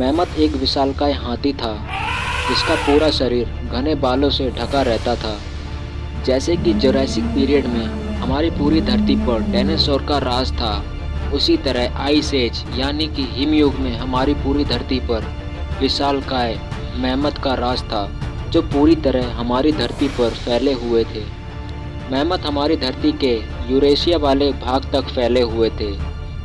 मेमत एक विशालकाय हाथी था जिसका पूरा शरीर घने बालों से ढका रहता था। जैसे कि जुरासिक पीरियड में हमारी पूरी धरती पर डायनासोर का राज था, उसी तरह आइस एज यानी कि हिमयुग में हमारी पूरी धरती पर विशालकाय मेमत का राज था, जो पूरी तरह हमारी धरती पर फैले हुए थे। मेमत हमारी धरती के यूरेशिया वाले भाग तक फैले हुए थे।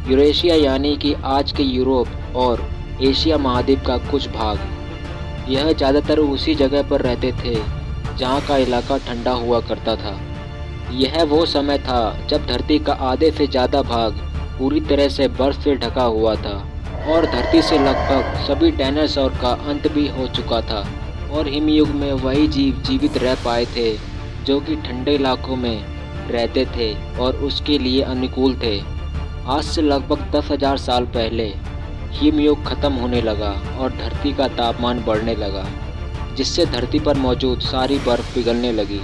यूरेशिया यानी कि आज के यूरोप और एशिया महाद्वीप का कुछ भाग। यह ज़्यादातर उसी जगह पर रहते थे जहाँ का इलाका ठंडा हुआ करता था। यह वो समय था जब धरती का आधे से ज़्यादा भाग पूरी तरह से बर्फ से ढका हुआ था और धरती से लगभग सभी डायनासोर का अंत भी हो चुका था और हिमयुग में वही जीव जीवित रह पाए थे जो कि ठंडे इलाकों में रहते थे और उसके लिए अनुकूल थे। आज से लगभग 10,000 साल पहले हिमयुग खत्म होने लगा और धरती का तापमान बढ़ने लगा, जिससे धरती पर मौजूद सारी बर्फ पिघलने लगी।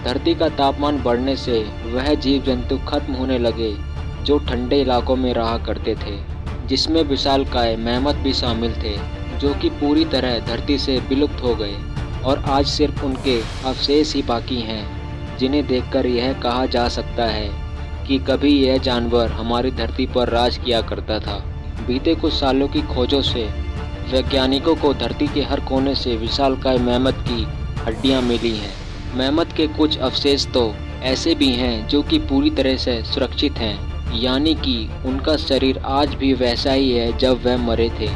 धरती का तापमान बढ़ने से वह जीव जंतु खत्म होने लगे जो ठंडे इलाकों में रहा करते थे, जिसमें विशालकाय मेमत भी शामिल थे, जो कि पूरी तरह धरती से विलुप्त हो गए और आज सिर्फ उनके अवशेष ही बाकी हैं, जिन्हें देखकर यह कहा जा सकता है कि कभी यह जानवर हमारी धरती पर राज किया करता था। बीते कुछ सालों की खोजों से वैज्ञानिकों को धरती के हर कोने से विशालकाय मेमत की हड्डियां मिली हैं। मेमत के कुछ अवशेष तो ऐसे भी हैं जो कि पूरी तरह से सुरक्षित हैं, यानी कि उनका शरीर आज भी वैसा ही है जब वह मरे थे।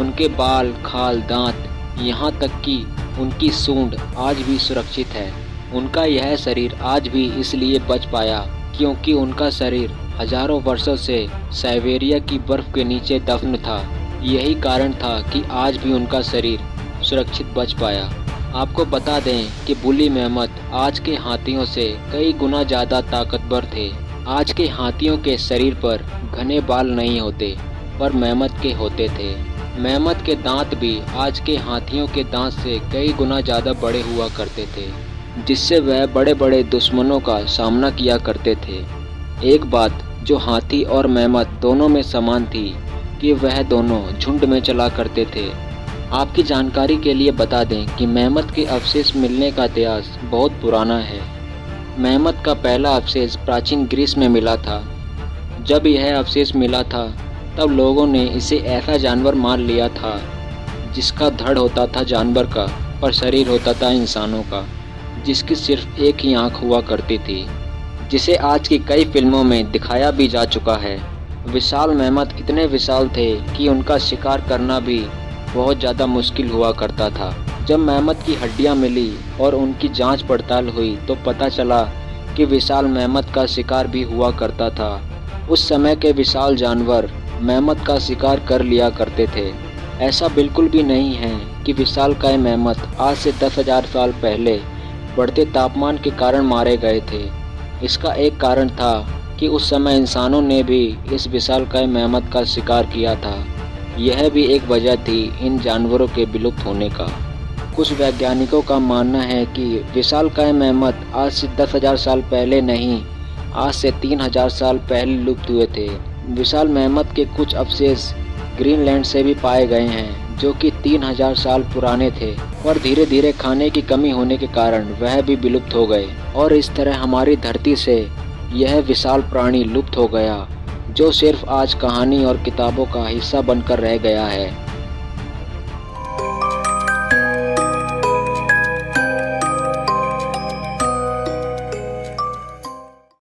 उनके बाल, खाल, दांत, यहाँ तक कि उनकी सूंड आज भी सुरक्षित है। उनका यह शरीर आज भी इसलिए बच पाया क्योंकि उनका शरीर हजारों वर्षों से साइबेरिया की बर्फ के नीचे दफन था। यही कारण था कि आज भी उनका शरीर सुरक्षित बच पाया। आपको बता दें कि बुली मेमत आज के हाथियों से कई गुना ज़्यादा ताकतवर थे। आज के हाथियों के शरीर पर घने बाल नहीं होते, पर मेमत के होते थे। मेमत के दांत भी आज के हाथियों के दांत से कई गुना ज़्यादा बड़े हुआ करते थे, जिससे वह बड़े बड़े दुश्मनों का सामना किया करते थे। एक बात जो हाथी और मेमत दोनों में समान थी कि वह दोनों झुंड में चला करते थे। आपकी जानकारी के लिए बता दें कि मेमत के अवशेष मिलने का इतिहास बहुत पुराना है। मेमत का पहला अवशेष प्राचीन ग्रीस में मिला था। जब यह अवशेष मिला था तब लोगों ने इसे ऐसा जानवर मान लिया था जिसका धड़ होता था जानवर का, पर शरीर होता था इंसानों का, जिसकी सिर्फ एक ही आँख हुआ करती थी, जिसे आज की कई फिल्मों में दिखाया भी जा चुका है। विशाल मेमत इतने विशाल थे कि उनका शिकार करना भी बहुत ज़्यादा मुश्किल हुआ करता था। जब मेमत की हड्डियां मिली और उनकी जांच पड़ताल हुई तो पता चला कि विशाल मेमत का शिकार भी हुआ करता था। उस समय के विशाल जानवर मेमत का शिकार कर लिया करते थे। ऐसा बिल्कुल भी नहीं है कि विशालकाय मेमत आज से 10,000 साल पहले बढ़ते तापमान के कारण मारे गए थे। इसका एक कारण था कि उस समय इंसानों ने भी इस विशालकाय मेमत का शिकार किया था। यह भी एक वजह थी इन जानवरों के विलुप्त होने का। कुछ वैज्ञानिकों का मानना है कि विशालकाय मेमत आज से 10,000 साल पहले नहीं, आज से 3,000 साल पहले लुप्त हुए थे। विशाल मेमत के कुछ अवशेष ग्रीनलैंड से भी पाए गए हैं, जो कि 3,000 साल पुराने थे, और धीरे धीरे खाने की कमी होने के कारण वह भी विलुप्त हो गए और इस तरह हमारी धरती से यह विशाल प्राणी लुप्त हो गया, जो सिर्फ आज कहानी और किताबों का हिस्सा बनकर रह गया है।